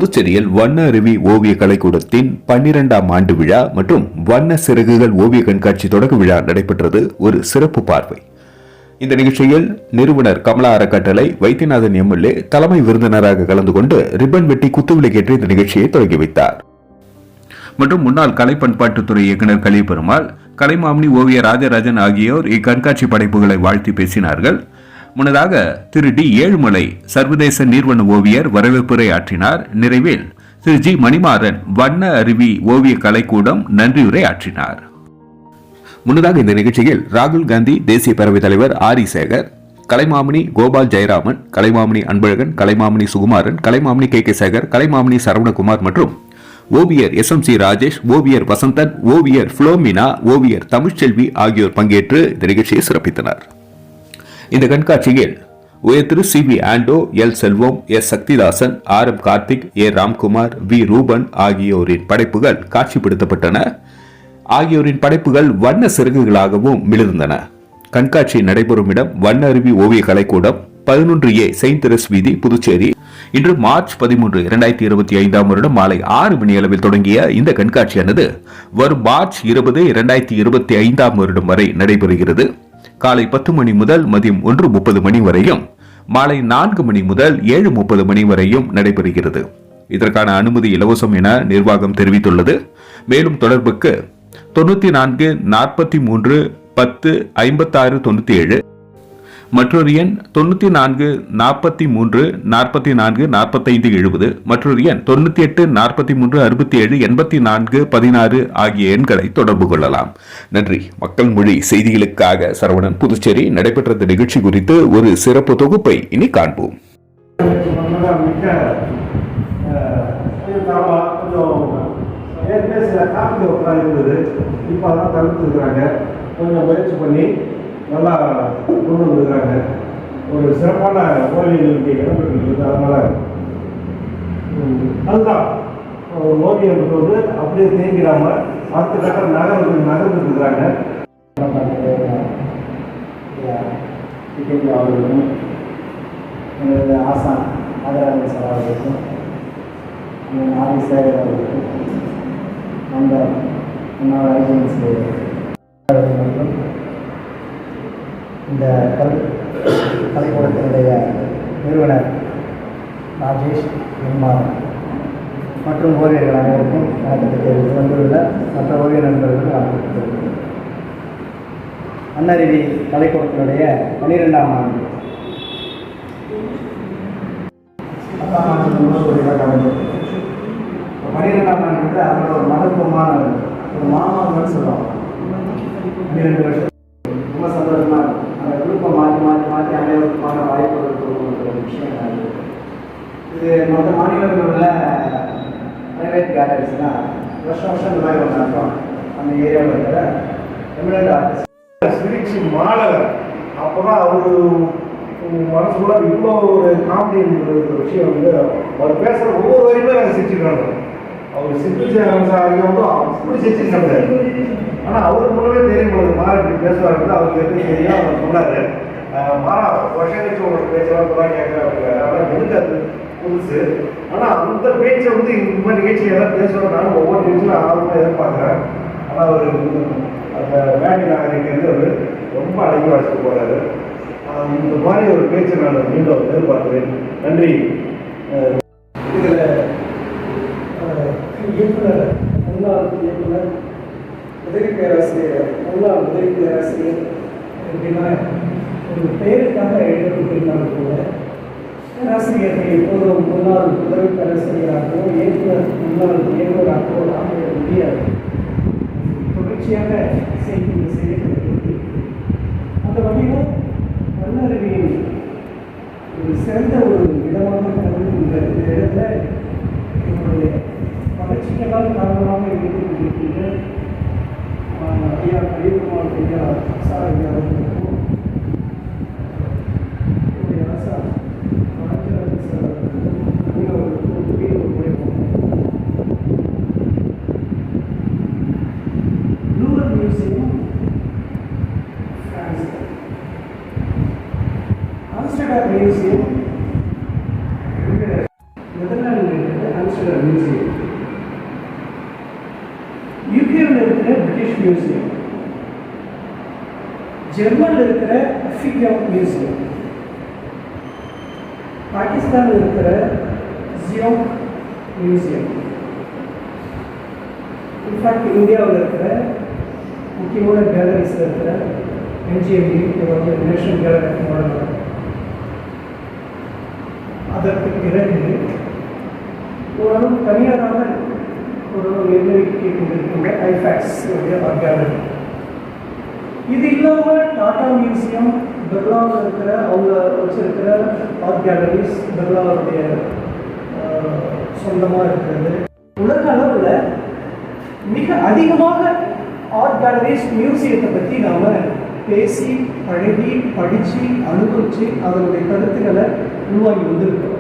புதுச்சேரியில் வண்ண அருவி ஓவிய கலைக்கூடத்தின் 12ஆம் ஆண்டு விழா மற்றும் வண்ண சிறகுகள் ஓவிய கண்காட்சி தொடக்க விழா நடைபெற்றது. ஒரு சிறப்பு பார்வை. இந்த நிகழ்ச்சியில் நிறுவனர் கமலா அறக்கட்டளை வைத்தியநாதன் எம்எல்ஏ தலைமை விருந்தினராக கலந்து கொண்டு ரிப்பன் வெட்டி குத்துவிளக்கேற்றி இந்த நிகழ்ச்சியை தொடங்கி வைத்தார். மற்றும் முன்னாள் கலை பண்பாட்டுத்துறை இயக்குநர் கலிபெருமாள், கலைமாமணி ஓவியர் ராஜராஜன் ஆகியோர் இக்கண்காட்சி படைப்புகளை வாழ்த்தி பேசினார்கள். முன்னதாக திரு டி ஏழுமலை சர்வதேச நீர்வண்ண ஓவியர் வரவேற்புரை ஆற்றினார். நிறைவில் திரு ஜி மணிமாறன் வண்ண அருவி ஓவிய கலைக்கூடம் நன்றியுரை ஆற்றினார். முன்னதாக இந்த நிகழ்ச்சியில் ராகுல் காந்தி தேசிய பேரவைத் தலைவர் ஆரி சேகர், கலைமாமணி கோபால் ஜெயராமன், கலைமாமணி அன்பழகன், கலைமாமணி சுகுமாரன், கலைமாமணி கே சேகர், கலைமாமணி சரவணகுமார் மற்றும் ஓவியர் எஸ்.எம்.சி. ராஜேஷ், ஓவியர் வசந்தன், ஓவியர் புளோமினா, ஓவியர் தமிழ்ச்செல்வி ஆகியோர் பங்கேற்று இந்த நிகழ்ச்சியை சிறப்பித்தனர். இந்த கண்காட்சியில் திரு C V Anto, L Selvam, S Sakthidasan, R M Karthik, A Ramkumar, V Ruban ஆகியோரின் படைப்புகள் காட்சிப்படுத்தப்பட்டன. ஆகியோரின் படைப்புகள் வண்ண சிறகுகளாகவும் மிளிர்ந்தன. கண்காட்சி நடைபெறும் இடம் வண்ண அருவி ஓவிய கலைக்கூடம், 11A செயின்ட் தெரஸ் வீதி, புதுச்சேரி. இன்று மார்ச் 13, 2025 வருடம் மாலை 6 மணி அளவில் தொடங்கிய இந்த கண்காட்சியானது வரும் மார்ச் 20, 2025 வருடம் வரை நடைபெறுகிறது. காலை 10 மணி முதல் மதியம் 1:30 மணி வரையும், மாலை 4 மணி முதல் 7:30 மணி வரையும் நடைபெறுகிறது. இதற்கான அனுமதி இலவசம் என நிர்வாகம் தெரிவித்துள்ளது. மேலும் தொடர்புக்கு 94 43 10 56 97, மற்றொரு எண் 94 43 44 45 70, மற்றொரு எண் 98 43 67 84 16 ஆகிய எண்களை தொடர்பு கொள்ளலாம். நன்றி. மக்கள் மொழி செய்திகளுக்காக சரவணன், புதுச்சேரி. நடைபெற்ற இந்த நிகழ்ச்சி குறித்து ஒரு சிறப்பு தொகுப்பை இனி காண்போம். கொஞ்சம் முயற்சி பண்ணி நல்லா கொண்டு வந்துருக்காங்க. ஒரு சிறப்பான ஓவியங்களுக்கு இடம்பெற்றிருக்கு. அதனால் அதுதான் ஒரு ஓவியம் வந்து அப்படியே தேங்கிடாமல் அடுத்த கட்டம் நகர்ந்துட்டு இருக்கிறாங்க. அவர்களுக்கும் எனது ஆசான் ராஜராஜன் சார் அவர்களுக்கும், ஆதி சேகர் அவர்களுக்கும், அந்த முன்னாள் ஐஜிஎன்சி மற்றும் இந்த கலைக்கூடத்தினுடைய நிறுவனர் ராஜேஷ் மணிமாறன் மற்றும் ஓவியர்கள் அனைவருக்கும் வணக்கத்தை தெரிவித்து வந்துள்ள மற்ற ஓவிய நண்பர்களுக்கும் வணக்கத்தை தெரிவித்து, அன்னருவி கலைக்கூடத்தினுடைய 12ஆம் ஆண்டு 12ஆம் ஆண்டு அவரோட ஒரு மகத்துவமான ஒரு மாமான்னு சொல்லுவாங்க. 12 வருஷம் ரொம்ப சந்தோஷமாக இருக்கும். அந்த குரூப்பை மாற்றி அனைவருக்குமான வாய்ப்புகள் கொடுக்கக்கூடிய ஒரு விஷயம் தான் இது. மற்ற மாநிலங்களில் பிரைவேட் கேலரிஸ்னால் வருஷம் இந்த மாதிரி ஒன்று நடக்கும். அந்த ஏரியாவில் இருக்கிற தமிழ்நாடு ஆர்டிஸ்ட் ஸ்பிரிட்ஸ் மாணவர் அப்போ தான் அவர் மனசுக்குள்ள இவ்வளோ ஒரு காமெடி விஷயம் வந்து அவர் பேசுகிற ஒவ்வொரு வரையுமே நாங்கள் சிரிச்சுக்கிறாங்க. அவர் சிரிச்சு அப்படி சிரிச்சுருக்காங்க. ஆனால் அவருக்கு முன்னே தெரியும் போது மாறா இப்படி பேசுவார்கள். அவருக்கு எப்படி தெரியும் அவர் சொன்னார். மாறா வருஷம் கழிச்சு உங்களுக்கு பேசலாம் இப்போதான் கேட்குறாங்க. அதனால் எனக்கு அது புதுசு. ஆனால் அந்த பேச்சை வந்து இந்த மாதிரி நிகழ்ச்சி எல்லாம் பேசுகிறோம். நானும் ஒவ்வொரு நிகழ்ச்சியும் ஆர்வமாக எதிர்பார்க்குறேன். ஆனால் அவர் அந்த மேடி நாகரிக்கிறது அவர் ரொம்ப அழகி வச்சுட்டு போகிறாரு. இந்த மாதிரி ஒரு பேச்சை நான் மீண்டும் எதிர்பார்க்கிறேன். நன்றி. இதில் இயக்குனர், முன்னாள் இயக்குனர், உதவி பேராசிரியர், முன்னாள் உதவி பேராசிரியர் எப்படின்னா ஒரு பெயருக்காக எழுதப்பட்டிருந்தாலும் கூட பேராசிரியர்கள் எப்போதும் முன்னாள் உதவி பேராசிரியராகவோ இயக்குனர் முன்னாள் இயக்குநராகவோ ஆக முடியாது. தொடர்ச்சியாக செய்யப்பட்டிருக்கு. அந்த வகையில் வண்ணருவியின் ஒரு சிறந்த ஒரு இடமாக கருது இந்த இடத்துல என்னுடைய வளர்ச்சிகளால் காரணமாக இருக்கின்ற ஐயா கலிபெருமாள் ஐயா சார் ஐயா அவர்களுக்கும் என்னுடைய ஆசா ராஜராஜன் சார் அவர்களுக்கும் உழைப்போம். Louvre museum France, Amsterdam museum நெதர்லாண்டில் இருக்கிறது. மியூசியம், யூகேவில் இருக்கிற பிரிட்டிஷ் மியூசியம், ஜெர்மனில் இருக்கிற அஃபிகா மியூசியம், பாகிஸ்தானில் இருக்கிற ஜியோக் மியூசியம், இன்ஃபேக்ட் இந்தியாவில் இருக்கிற முக்கியமான கேலரிஸில் இருக்கிற NGMT national gallery of modern art. அதற்கு பிறகு ஓரளவு தனியாராக ஒரு நிர்ணயிக்க கொண்டிருக்கின்ற ஐஃபேக்ஸ் ஆர்ட் கேலரி. இது இல்லாமல் டாடா மியூசியம், பிர்லாவில் இருக்கிற அவங்க வச்சிருக்கிற ஆர்ட் கேலரிஸ் பிர்லாவுடைய சொந்தமாக இருக்கிறது. உலக அளவில் மிக அதிகமாக ஆர்ட் கேலரிஸ் மியூசியத்தை பற்றி நாம் பேசி பழகி படித்து அனுபவித்து அதனுடைய கருத்துக்களை உருவாகி வந்திருக்கிறோம்.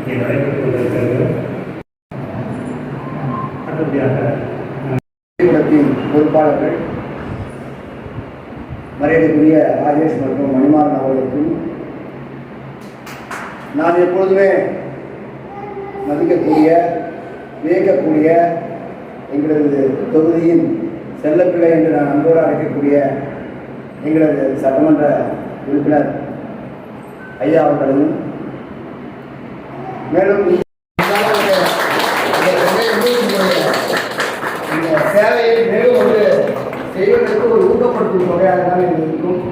இங்கே நடைபெற்றுக் கொண்டிருக்கிறது. அடுத்தபடியாக பள்ளிக்கூடத்தின் பொறுப்பாளர்கள் மரியாதைக்குரிய ராஜேஷ் மற்றும் மணிமாறன் அவர்களுக்கும் நான் எப்பொழுதுமே மதிக்கக்கூடிய வியக்கக்கூடிய எங்களது தொகுதியின் செல்லப்பிள்ளை என்று நான் அன்போடு அழைக்கக்கூடிய எங்களது சட்டமன்ற உறுப்பினர் ஐயா அவர்களையும் மேலும் இந்த சேவையை மேலும் ஒரு செய்வதற்கு ஒரு ஊக்கப்படுத்தும் தொகையாக தான் இது இருக்கும்.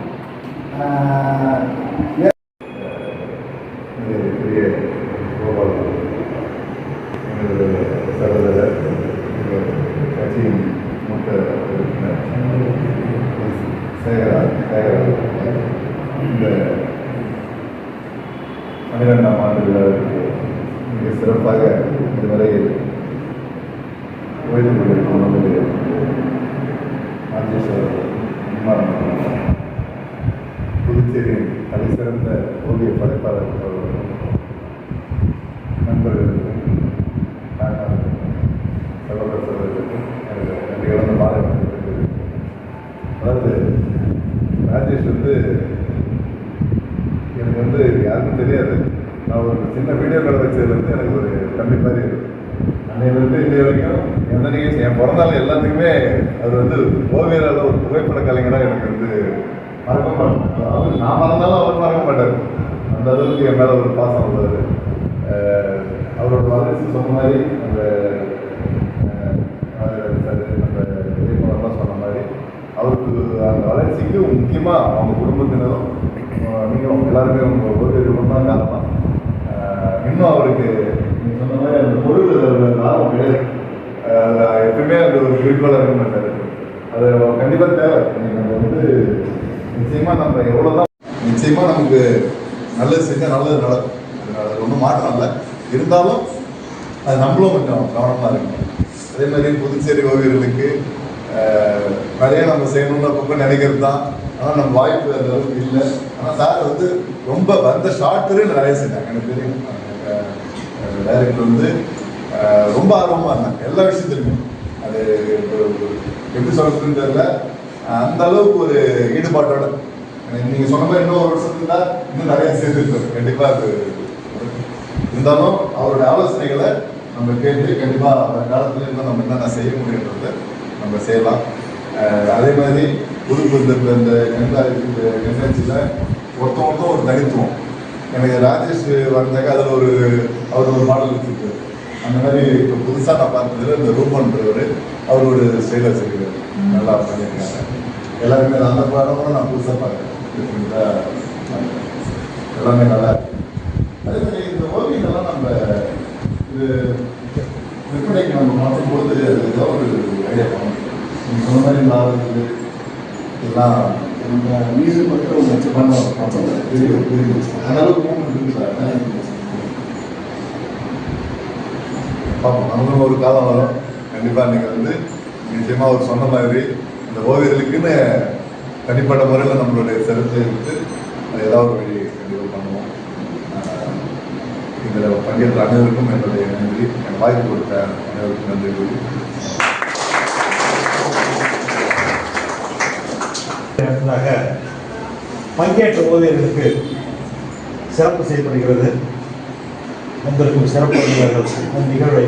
சகோதரர் கட்சியின் மூத்த உறுப்பினர் இந்த 12ஆம் ஆண்டு விழாவிற்கு மிக சிறப்பாக இதுவரை ஓய்வு கொண்டிருக்கும் நம்முடைய புதுச்சேரியின் தலைசிறந்த ஓவிய படைப்பாளர் நண்பர்களுக்கும் சகோதர சகோதரர்களுக்கும் எனக்கு இழந்த பாடம். அதாவது ராஜேஷ் எனக்கு யாருக்கும் தெரியாது. நான் ஒரு சின்ன வீடியோக்களை வச்சதுலேருந்து எனக்கு ஒரு தம்பி மாதிரி இருக்கும். அன்னையிலேருந்து இன்னை வரைக்கும் எந்த நிகழ்ச்சி என் பிறந்தாலும் எல்லாத்துக்குமே அவர் ஓவியரால் ஒரு புகைப்பட கலைஞராக எனக்கு மறக்க மாட்டேன். அவர் நான் மறந்தாலும் அவர் மறக்க மாட்டார். அந்த அளவுக்கு என் மேலே ஒரு பாசம் உள்ளது. அவரோட வளர்ச்சி சொன்ன மாதிரி அந்த சொன்ன மாதிரி அவருக்கு அந்த வளர்ச்சிக்கு முக்கியமாக அவங்க குடும்பத்தினரும் நீங்கள் எல்லாருமே அவங்க ஓவியர்களும் தான் காரணம். இன்னும் அவருக்கு நீங்கள் சொன்ன மாதிரி அந்த பொருள் லாபம் கிடையாது. எப்பவுமே அது ஒரு குறிக்கோளாக இருக்க மாட்டார். அது கண்டிப்பாக தேவை. நம்ம நிச்சயமாக நம்ம எவ்வளோதான் நிச்சயமாக நமக்கு நல்லது செஞ்சால் நல்லது நடக்கும். அது ஒன்றும் மாற்றம் இல்லை. இருந்தாலும் அது நம்மளும் கொஞ்சம் கவனமாக இருக்கணும். அதே மாதிரி புதுச்சேரி ஓவியர்களுக்கு நிறைய நம்ம செய்யணும்னு அப்பப்போ நினைக்கிறது தான். ஆனால் நம்ம வாய்ப்பு அந்த அளவுக்கு இல்லை. ஆனால் சார் ரொம்ப வந்த ஷார்ட்டரே நிறைய செஞ்சாங்க. எனக்கு தெரியும் டைரக்டர் ரொம்ப ஆர்வமாக இருந்தாங்க எல்லா விஷயத்துலையுமே. அது எப்படி சொல்றதுன்னு தெரியல. அந்த அளவுக்கு ஒரு ஈடுபாட்டோட நீங்கள் சொன்ன மாதிரி இன்னும் ஒரு வருஷத்துக்கு தான் இன்னும் நிறைய சேர்த்துருக்கோம். கண்டிப்பாக அது இருந்தாலும் அவருடைய ஆலோசனைகளை நம்ம கேட்டு கண்டிப்பாக அந்த காலத்துல இருந்தால் நம்ம என்னென்ன செய்ய முடியுன்றதை நம்ம செய்யலாம். அதே மாதிரி புது இந்த கண்காட்சியில் ஒருத்தவங்களுக்கும் ஒரு தனித்துவம். எனக்கு ராஜேஷ் வந்தாக்க அதில் அவர் ஒரு மாடல் வச்சுருக்காரு. அந்த மாதிரி இப்போ புதுசாக நான் பார்த்ததில் இந்த ரூபன்றவர் அவர் ஒரு ஸ்டைலாக வச்சுருக்காரு. நல்லா பண்ணியிருக்காங்க எல்லாருமே. அந்த படமும் நான் புதுசாக பார்க்குறேன். எல்லாமே நல்லா இருக்கு. அதே மாதிரி இந்த ஓவியங்கள்லாம் நம்ம இது விற்பனைக்கு நம்ம மாற்றும்போது அது ஏதோ ஒரு ஐடியா பண்ணணும். நீங்கள் சொன்ன மாதிரி லாபத்துக்கு எல்லாம் மீது மட்டும் வச்சு பண்ணோம். அந்த அளவுக்கு மூமெண்ட் இருக்கு சார். பார்ப்போம். நம்மளும் ஒரு காலம் வரும் கண்டிப்பாக. நீங்கள் நிச்சயமாக அவர் சொன்ன மாதிரி இந்த ஓவியர்களுக்குன்னு தனிப்பட்ட முறையில் நம்மளுடைய சிறத்தை எடுத்து அது ஏதாவது ஒரு வழி கண்டிப்பாக பண்ணுவோம். இதில் பங்கேற்ற அனைவருக்கும் என்னுடைய நன்றி. எனக்கு வாய்ப்பு கொடுத்த அனைவருக்கும் நன்றி கூறி பங்கேற்ற ஓவியர்களுக்கு சிறப்பு செய்யப்படுகிறது. வந்திருக்கும் சிறப்பு விருந்தினர்கள் நிகழ்வை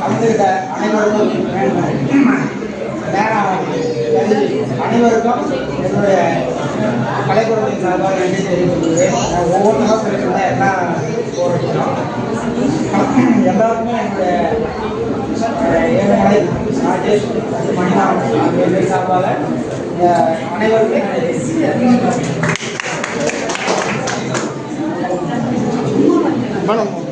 கலந்துக்கிட்ட அனைவருக்கும் அனைவருக்கும் என்னுடைய கலைக்குழுவின் சார்பாக நன்றி தெரிவித்துள்ளேன். ஒவ்வொன்றாக சொல்லியிருந்தேன் என்ன போகிறோம் எல்லாருக்குமே என்னுடைய ஏழுமலை ராஜேஷ் மணிநாதன் என்னுடைய சார்பாக அனைவருமே மேடம்